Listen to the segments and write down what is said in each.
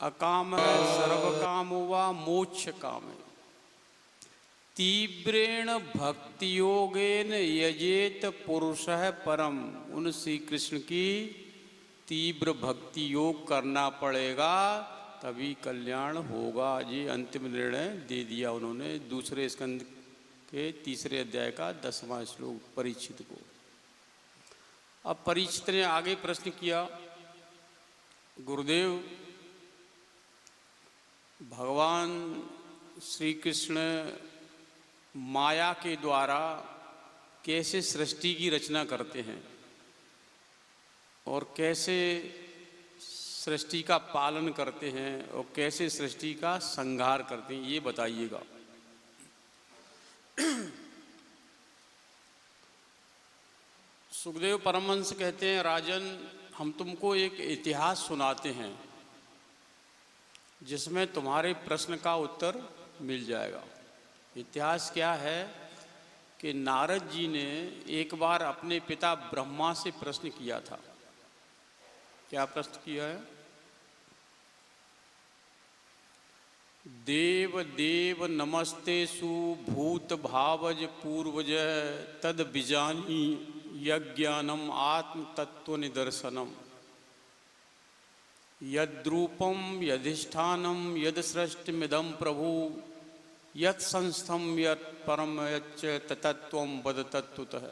अकाम सर्व काम व मोक्ष काम। तीव्रेण भक्ति योगेन यजेत पुरुषः परम। उन श्री कृष्ण की तीव्र भक्ति योग करना पड़ेगा, तभी कल्याण होगा। ये अंतिम निर्णय दे दिया उन्होंने दूसरे स्कंद के 3 अध्याय का 10वां श्लोक परीक्षित को। अब परीक्षित ने आगे प्रश्न किया, गुरुदेव भगवान श्री कृष्ण माया के द्वारा कैसे सृष्टि की रचना करते हैं और कैसे सृष्टि का पालन करते हैं और कैसे सृष्टि का संहार करते हैं, ये बताइएगा। सुखदेव परमहंस कहते हैं, राजन हम तुमको एक इतिहास सुनाते हैं जिसमें तुम्हारे प्रश्न का उत्तर मिल जाएगा। इतिहास क्या है कि नारद जी ने एक बार अपने पिता ब्रह्मा से प्रश्न किया था। क्या प्रश्न किया है? देव देव नमस्तेषु भूत भावज पूर्वज तद बीजानी यज्ञानम आत्म तत्व निदर्शनम यद्रूपम यधिष्ठानम यद सृष्टिमिदं प्रभु यत् संस्थम यत् परम यच्च तत्त्वं वद तत्त्वतः।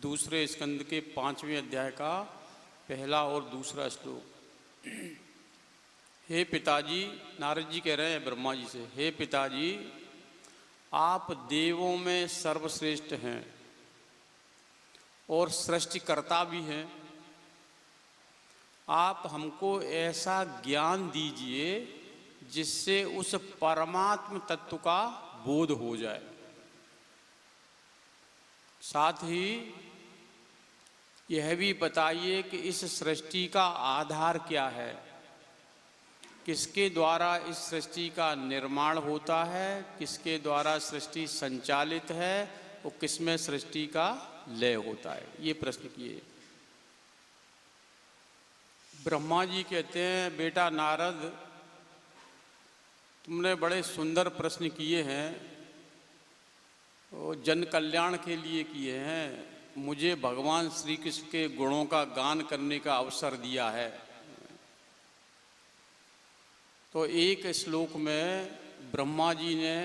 दूसरे स्कंद के 5वें अध्याय का पहला और दूसरा श्लोक। हे पिताजी, नारद जी कह रहे हैं ब्रह्मा जी से, हे पिताजी आप देवों में सर्वश्रेष्ठ हैं और सृष्टिकर्ता भी हैं। आप हमको ऐसा ज्ञान दीजिए जिससे उस परमात्म तत्व का बोध हो जाए। साथ ही यह भी बताइए कि इस सृष्टि का आधार क्या है, किसके द्वारा इस सृष्टि का निर्माण होता है, किसके द्वारा सृष्टि संचालित है और किसमें सृष्टि का लय होता है। ये प्रश्न किए। ब्रह्मा जी कहते हैं, बेटा नारद तुमने बड़े सुंदर प्रश्न किए हैं और जन कल्याण के लिए किए हैं। मुझे भगवान श्री कृष्ण के गुणों का गान करने का अवसर दिया है। तो एक श्लोक में ब्रह्मा जी ने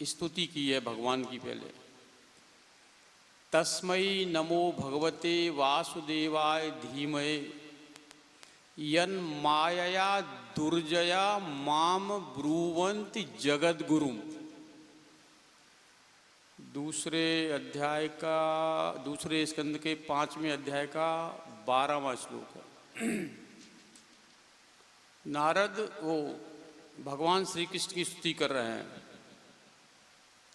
स्तुति की है भगवान की। पहले तस्मै नमो भगवते वासुदेवाय धीमहि यन मायया दुर्जया माम ब्रुवन्ति जगद्गुरुम। दूसरे स्कंद के 5वें अध्याय का 12वां श्लोक है। नारद वो भगवान श्री कृष्ण की स्तुति कर रहे हैं,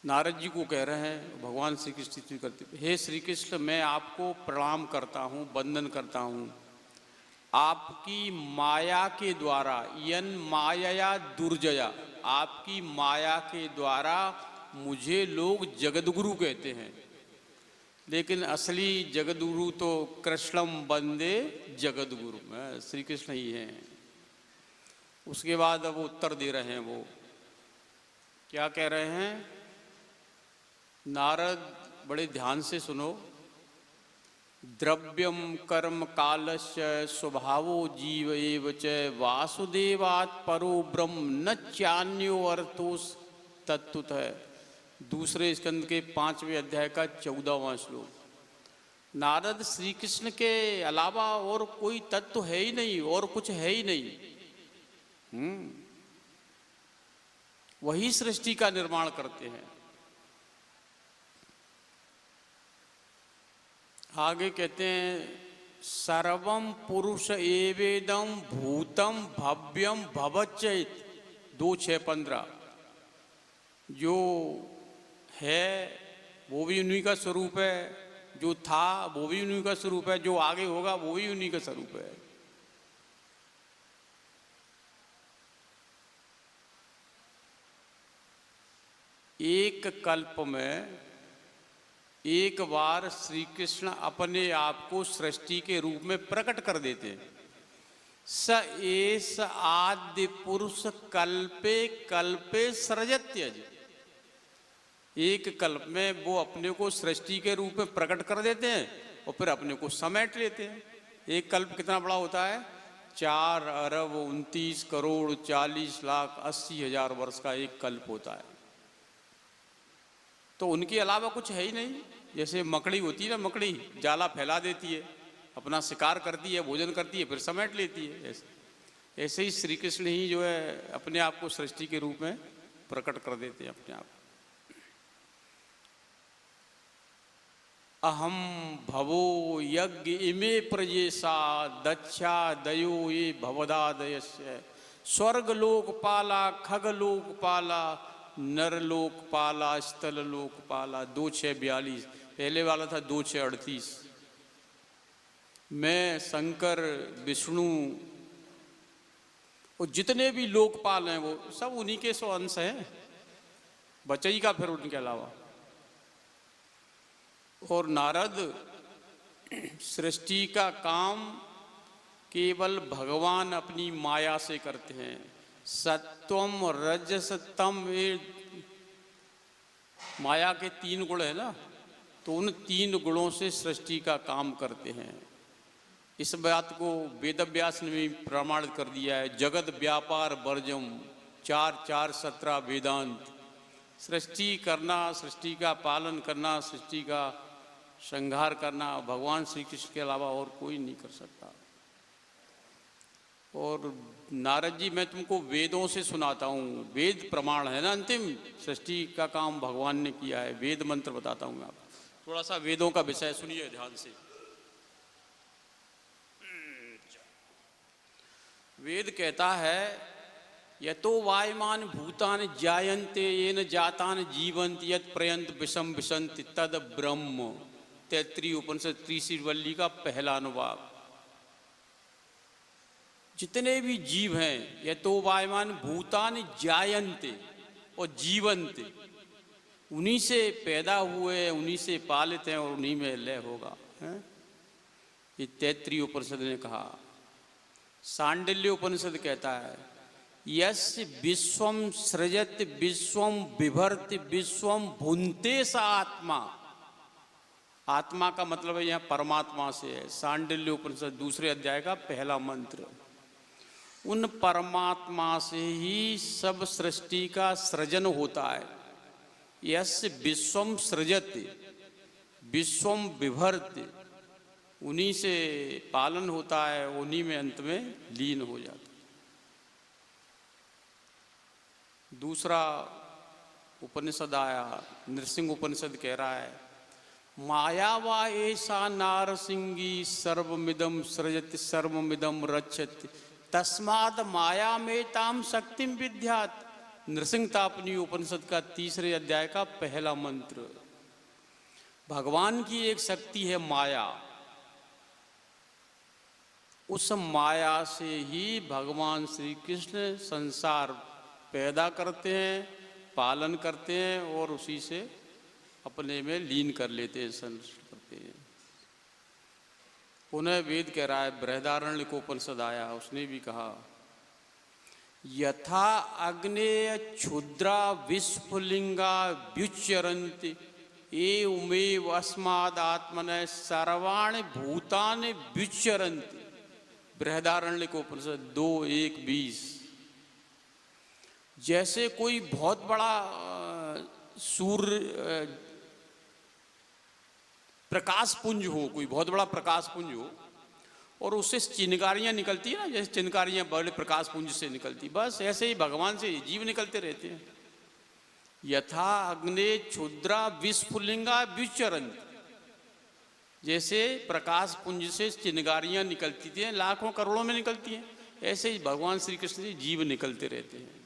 नारद जी को कह रहे हैं, भगवान श्री कृष्ण की स्तुति करते, हे श्री कृष्ण मैं आपको प्रणाम करता हूँ, वंदन करता हूँ। आपकी माया के द्वारा, यन मायया दुर्जया, आपकी माया के द्वारा मुझे लोग जगद्गुरु कहते हैं, लेकिन असली जगद्गुरु तो कृष्णम वंदे जगद्गुरु में श्री कृष्ण ही हैं। उसके बाद अब उत्तर दे रहे हैं। वो क्या कह रहे हैं? नारद बड़े ध्यान से सुनो। द्रव्यम कर्म कालस्य स्वभावो जीव एव च वासुदेवात् परो ब्रह्म न चान्यो अर्थोस तत्वतः। दूसरे स्कंद के 5वें अध्याय का 14वां श्लोक। नारद श्री कृष्ण के अलावा और कोई तत्व है ही नहीं और कुछ है ही नहीं। वही सृष्टि का निर्माण करते हैं। आगे कहते हैं सर्वम पुरुष एवेदम भूतम भव्यम भवच्चैत 2:6-15। जो है वो भी उन्हीं का स्वरूप है, जो था वो भी उन्हीं का स्वरूप है, जो आगे होगा वो भी उन्हीं का स्वरूप है। एक कल्प में एक बार श्री कृष्ण अपने आप को सृष्टि के रूप में प्रकट कर देते हैं। स एष आद्य पुरुष कल्पे कल्पे सृजत्यज। एक कल्प में वो अपने को सृष्टि के रूप में प्रकट कर देते हैं और फिर अपने को समेट लेते हैं। एक कल्प कितना बड़ा होता है? 4 अरब 29 करोड़ 40 लाख 80 हजार वर्ष का एक कल्प होता है। तो उनके अलावा कुछ है ही नहीं। जैसे मकड़ी होती है ना, मकड़ी जाला फैला देती है, अपना शिकार करती है, भोजन करती है, फिर समेट लेती है। ऐसे ही श्री कृष्ण ही जो है अपने आप को सृष्टि के रूप में प्रकट कर देते हैं अपने आप। अहम भवो यज्ञ इमे प्रजेशा दक्षा दयो ये भवदादयस्य। स्वर्ग लोकपाला खग लोकपाला नर लोकपाला स्थल लोकपाला। 2 6 42। पहले वाला था 2 6 38। मैं शंकर विष्णु और जितने भी लोकपाल हैं वो सब उन्हीं के 100 अंश हैं, बचई का फिर उनके अलावा। और नारद सृष्टि का काम केवल भगवान अपनी माया से करते हैं। सत्वम रजस तम, माया के 3 गुण है ना, तो उन 3 गुणों से सृष्टि का काम करते हैं। इस बात को वेद व्यास ने भी प्रमाणित कर दिया है। जगत व्यापार वर्जम 4 4 17 वेदांत। सृष्टि करना, सृष्टि का पालन करना, सृष्टि का संहार करना भगवान श्री कृष्ण के अलावा और कोई नहीं कर सकता। और नारद जी, मैं तुमको वेदों से सुनाता हूँ, वेद प्रमाण है ना, अंतिम सृष्टि का काम भगवान ने किया है। वेद मंत्र बताता हूँ मैं आपको। थोड़ा सा वेदों का विषय सुनिए ध्यान से। वेद कहता है यतो वायमान भूतान जायन्ते येन जातान जीवन्त यत् प्रयंत विषम विशन्ति तद ब्रह्म। तैत्तिरीय उपनिषद तीसरी वल्ली का पहला अनुवाद। जितने भी जीव हैं, यतो वायमान भूतान जायन्ते और जीवन्ते, उन्हीं से पैदा हुए, उन्हीं से पालित हैं और उन्हीं में लय होगा। ये तैत्तिरीय उपनिषद ने कहा। सांडिल्य उपनिषद कहता है यस्य विश्वम सृजत विश्वम बिभर्ति विश्वम भुंते सा आत्मा। आत्मा का मतलब है यहाँ परमात्मा से है। सांडिल्य उपनिषद 2 अध्याय का पहला मंत्र। उन परमात्मा से ही सब सृष्टि का सृजन होता है। यस्य विश्वम सृजत विश्वम बिभर्ति, उन्हीं से पालन होता है, उन्हीं में अंत में लीन हो जाता है। दूसरा उपनिषद आया, नृसिंह उपनिषद कह रहा है माया वा ऐसा नारसिंगी सर्वमिदम सृजति सर्वमिदम रक्षति तस्माद माया में ताम शक्तिम विद्यात। नृसिंह तापनी उपनिषद का 3 अध्याय का पहला मंत्र। भगवान की एक शक्ति है माया। उस माया से ही भगवान श्री कृष्ण संसार पैदा करते हैं, पालन करते हैं और उसी से अपने में लीन कर लेते हैं, संरक्षण करते हैं। पुनः वेद कह रहा है, बृहदारण्य को उपनिषद आया, उसने भी कहा यथा अग्नेय क्षुद्रा विस्फुलिंगा व्युच्चरन्ति एवमेव अस्माद् आत्मनः सर्वाणि भूतानि व्युच्चरन्ति। बृहदारण्य को उपनिषद 2:1-20। जैसे कोई बहुत बड़ा सूर्य प्रकाश पुंज हो, कोई बहुत बड़ा प्रकाश पुंज हो और उससे चिनगारियां निकलती है ना, जैसे चिनगारियां बड़े प्रकाश पुंज से निकलती, बस ऐसे ही भगवान से जीव निकलते रहते हैं। यथा अग्ने क्षुद्रा विस्फुलिंगा व्युच्चरन्ति, जैसे प्रकाश पुंज से चिनगारियां निकलती थी, लाखों करोड़ों में निकलती हैं, ऐसे ही भगवान श्री कृष्ण से जीव निकलते रहते हैं।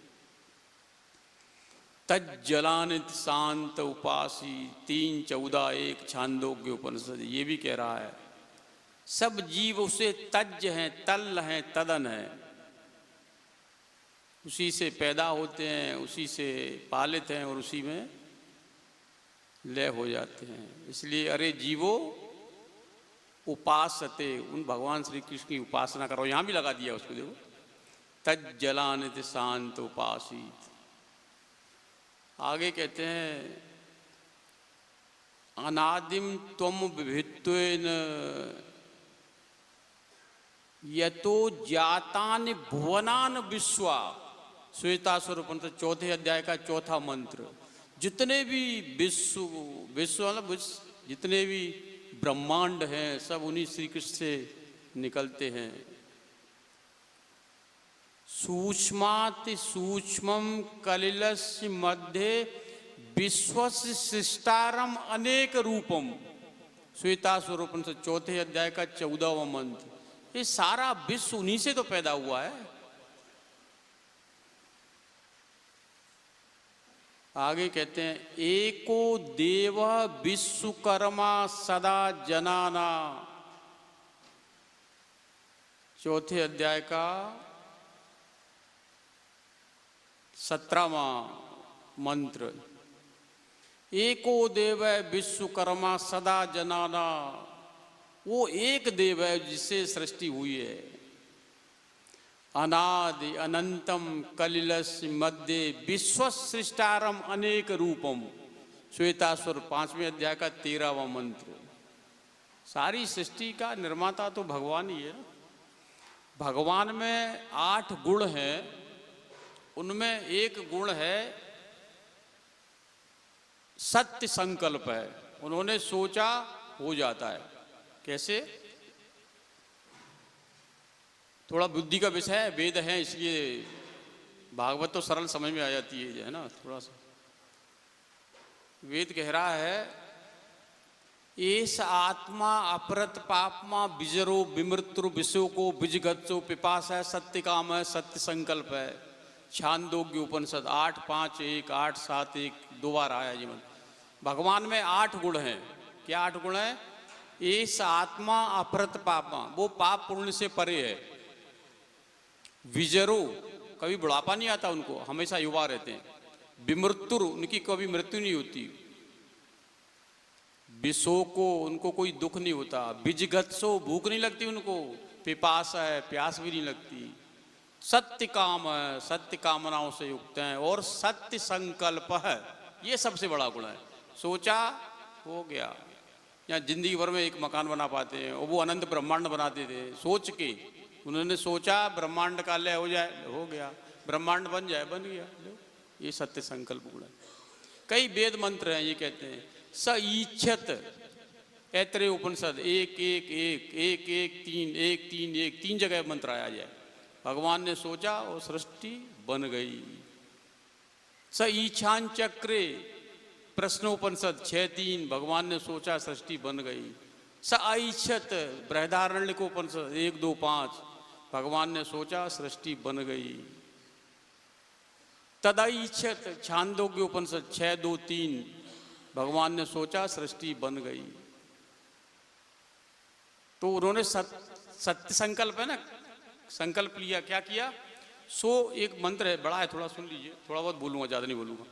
तज्जलानित शांत उपासी 3:14-1 छांदोग्य उपनिषद ये भी कह रहा है सब जीव उसे तज्ज हैं, तल हैं, तदन हैं, उसी से पैदा होते हैं, उसी से पालित हैं और उसी में लय हो जाते हैं। इसलिए अरे जीवो उपासते, उन भगवान श्री कृष्ण की उपासना करो। यहाँ भी लगा दिया उसको, देखो, तज्जलानित शांत उपासित। आगे कहते हैं अनादिम त्वम विभित्वेन यतो जातान भुवनान विश्वा। श्वेतासुर उपनिषद चौथे अध्याय का चौथा मंत्र। जितने भी विश्व विश्व मतलब जितने भी ब्रह्मांड हैं सब उन्हीं श्री कृष्ण से निकलते हैं। सूक्ष्माति सूक्ष्मम कलिलस्य मध्य विश्वस्य सृष्टारम अनेक रूपम। श्वेतासुर उपनिषद चौथे अध्याय का 14वां मंत्र। ये सारा विश्व उन्हीं से तो पैदा हुआ है। आगे कहते हैं एको देव विश्वकर्मा सदा जनाना। चौथे अध्याय का 17वां मंत्र। एको देव विश्वकर्मा सदा जनाना। वो एक देव है जिससे सृष्टि हुई है। अनादि अनंतम कलिलस्य मध्य विश्व सृष्टारम अनेक रूपम। श्वेतासुर 5वें अध्याय का 13वां मंत्र। सारी सृष्टि का निर्माता तो भगवान ही है। भगवान में 8 गुण हैं, उनमें एक गुण है सत्य संकल्प है। उन्होंने सोचा हो जाता है। कैसे? थोड़ा बुद्धि का विषय है, वेद है, इसलिए भागवत तो सरल समझ में आ जाती है ना। थोड़ा सा वेद कह रहा है एस आत्मा अपरत पापमा बिजरो विमृत्यु विषयों को बिजगत्सो पिपास है सत्य काम है सत्य संकल्प है। छांदोग्य उपनिषद 8:5:1 8:7:1 2 बार आया जी। भगवान में 8 गुण हैं। क्या 8 गुण है? एस आत्मा अपरत पापमा, वो पाप पुण्य से परे है। विजरो, कभी बुढ़ापा नहीं आता उनको, हमेशा युवा रहते हैं। विमृत्यु, उनकी कभी मृत्यु नहीं होती। विषो को, उनको कोई दुख नहीं होता। बिजगत्सो, भूख नहीं लगती उनको। पिपासा है, प्यास भी नहीं लगती। सत्य काम है, सत्य कामनाओं से युक्त हैं। और सत्य संकल्प है, ये सबसे बड़ा गुण है। सोचा हो गया। यहाँ जिंदगी भर में एक मकान बना पाते हैं और वो अनंत ब्रह्मांड बनाते थे सोच के। उन्होंने सोचा ब्रह्मांड का लय हो जाए, हो गया। ब्रह्मांड बन जाए, बन गया। ये सत्य संकल्प गुण है। कई वेद मंत्र हैं, ये कहते हैं स ईच्छत। ऐत्रेय उपनिषद 1:1:1:1:3 3 जगह मंत्र आया जाए। भगवान ने सोचा और सृष्टि बन गई। स ईच्छान चक्रे प्रश्नोपनिषद 6:3 भगवान ने सोचा सृष्टि बन गई। स ऐच्छत बृहदारण्यकोपनिषद 1:2:5 भगवान ने सोचा सृष्टि बन गई। तदैच्छत छांदोग्य उपनिषद 6:2:3 भगवान ने सोचा सृष्टि बन गई। तो उन्होंने सत्य संकल्प है ना, संकल्प लिया। क्या किया? सो एक मंत्र है, बड़ा है, थोड़ा सुन लीजिए। थोड़ा बहुत बोलूंगा, ज्यादा नहीं बोलूंगा।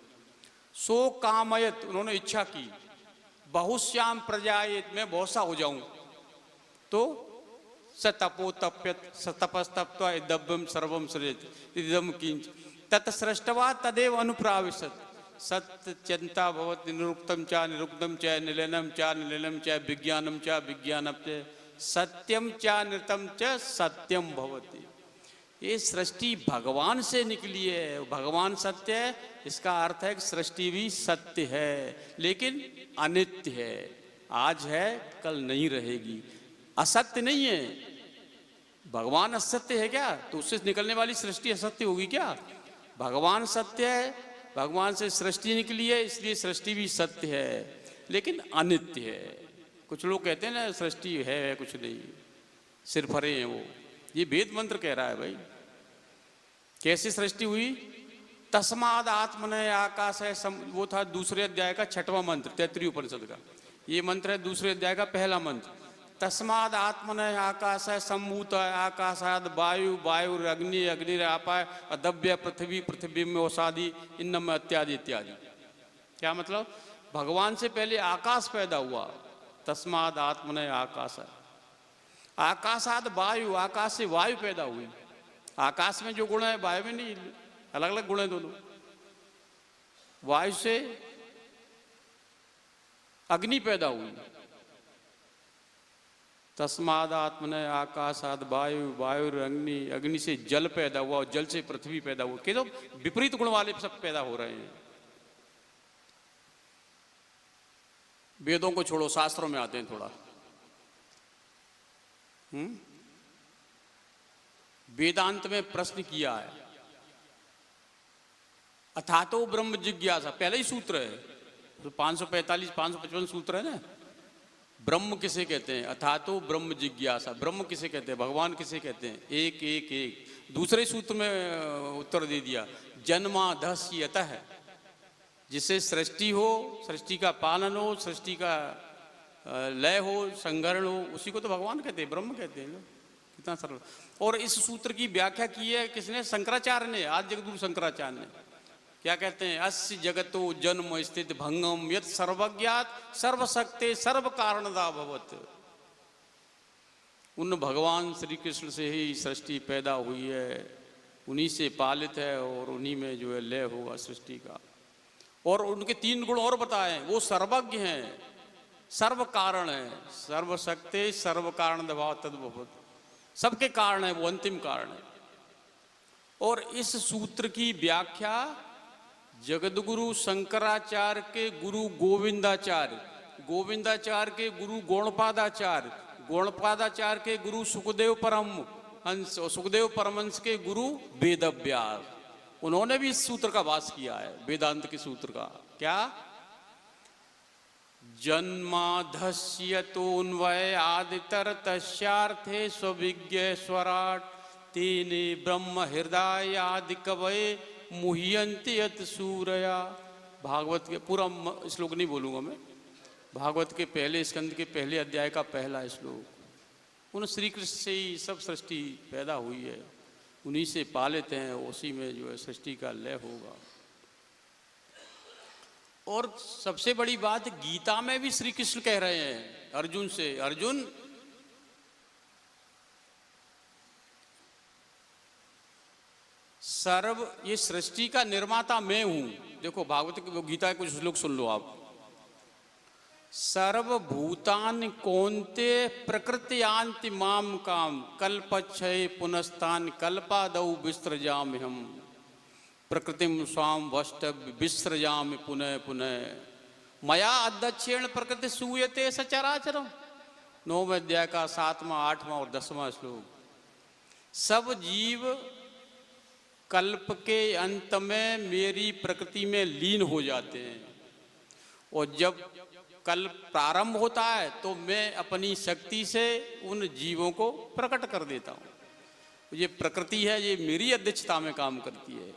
सो कामयत, उन्होंने इच्छा की। बहुश्याम प्रजायत, मैं बहुत सा हो जाऊं। तो स तपो तप्यत स तपस्तप्त्वा इदव्यम सर्वम सृजत इदम किंच तत्सृष्टवा तदेव अनुप्राविशत। सत्य चिंता भवति निरुक्तम च निरुक्तम च निलयनम च निलयनम च विज्ञानम च विज्ञानम च सत्यम च नृतम च सत्यम भवति। ये सृष्टि भगवान से निकली है। भगवान सत्य है, इसका अर्थ है कि सृष्टि भी सत्य है, लेकिन अनित्य है। आज है, कल नहीं रहेगी। असत्य नहीं है। भगवान असत्य है क्या? तो उससे निकलने वाली सृष्टि असत्य होगी क्या? भगवान सत्य है, भगवान से सृष्टि निकली है, इसलिए सृष्टि भी सत्य है, लेकिन अनित्य है। कुछ लोग कहते हैं ना सृष्टि है कुछ नहीं, सिर्फ हरे हैं वो। ये वेद मंत्र कह रहा है भाई। कैसे सृष्टि हुई? तस्माद आत्मनय आकाश है। वो था दूसरे अध्याय का 6वां मंत्र, तैत्तिरीय उपनिषद का। ये मंत्र है दूसरे अध्याय का पहला मंत्र। तस्माद आत्मनय आकाश है सम्भूत आकाशाद वायु वायु अग्नि अग्नि आपाय अदव्य पृथ्वी पृथ्वी में औषाधि इन्नम इत्यादि इत्यादि। क्या मतलब? भगवान से पहले आकाश पैदा हुआ। तस्माद आत्मनय आकाश है। आकाशाद वायु, आकाश से वायु पैदा हुई। आकाश में जो गुण है वायु में नहीं, अलग अलग गुण है दोनों। वायु से अग्नि पैदा हुई। तस्माद आत्मने आकाशाद वायु, वायु अग्नि, अग्नि से जल पैदा हुआ और जल से पृथ्वी पैदा हुआ। कि तो विपरीत गुण वाले सब पैदा हो रहे हैं। वेदों को छोड़ो, शास्त्रों में आते हैं थोड़ा। वेदांत में प्रश्न किया है, अथातो ब्रह्म जिज्ञासा, पहले ही सूत्र है, तो 545 555 सूत्र है ना। ब्रह्म किसे कहते हैं? अथातो ब्रह्म जिज्ञासा। ब्रह्म किसे कहते हैं? भगवान किसे कहते हैं? एक एक एक। दूसरे सूत्र में उत्तर दे दिया, जन्माधस्यतः, जिससे सृष्टि हो, सृष्टि का पालन हो, सृष्टि का लय हो, संगरण हो, उसी को तो भगवान कहते हैं, ब्रह्म कहते हैं। कितना सरल। और इस सूत्र की व्याख्या की है किसने? शंकराचार्य ने, आद्य जगद्गुरु शंकराचार्य ने। क्या कहते हैं? अस्य जगतो जन्म स्थित भंगम यत् सर्वज्ञात सर्वशक्ते सर्व कारणदा भवत्। उन भगवान श्री कृष्ण से ही सृष्टि पैदा हुई है, उन्हीं से पालित है और उन्हीं में जो है लय होगा सृष्टि का। और उनके 3 गुण और बताए, वो सर्वज्ञ हैं, सर्व कारण है, सर्वशक्ते सर्व कारण दभाव तद्भवत्, सबके कारण है, वो अंतिम कारण है। और इस सूत्र की व्याख्या जगद्गुरु शंकराचार्य के गुरु गोविंदाचार्य, गोविंदाचार्य के गुरु गौणपादाचार्य, गौणपादाचार्य के गुरु सुखदेव परमहंस, सुखदेव परमहंस के गुरु वेदव्यास, उन्होंने भी इस सूत्र का वास किया है, वेदांत के सूत्र का। क्या? जन्माधस्यतोन्वय आदितर तस्यार्थे स्विज्ञ स्वराट तेने ब्रह्म हृदय आदि कवये मुह्यन्ति यत् सूरया। भागवत के पूरा श्लोक नहीं बोलूंगा मैं, भागवत के पहले स्कंद के पहले अध्याय का पहला श्लोक। उन श्री कृष्ण से ही सब सृष्टि पैदा हुई है, उन्हीं से पालित हैं, उसी में जो है सृष्टि का लय होगा। और सबसे बड़ी बात, गीता में भी श्री कृष्ण कह रहे हैं अर्जुन से, अर्जुन सर्व, ये सृष्टि का निर्माता मैं हूं। देखो भागवत की गीता है, कुछ श्लोक सुन लो आप। सर्वभूतानि कौन्ते प्रकृत्यान्ति माम काम कल्पच्छय पुनस्तान कल्पादौ विसृजाम्यहम् प्रकृतिम स्वाम वष्टभ्य विसृजामि पुनः पुनः मया अध्यक्षेण प्रकृति सूयते सचराचरम। 9वें अध्याय का 7वां 8वां और 10वां श्लोक। सब जीव कल्प के अंत में मेरी प्रकृति में लीन हो जाते हैं, और जब कल्प प्रारंभ होता है तो मैं अपनी शक्ति से उन जीवों को प्रकट कर देता हूँ। ये प्रकृति है, ये मेरी अध्यक्षता में काम करती है।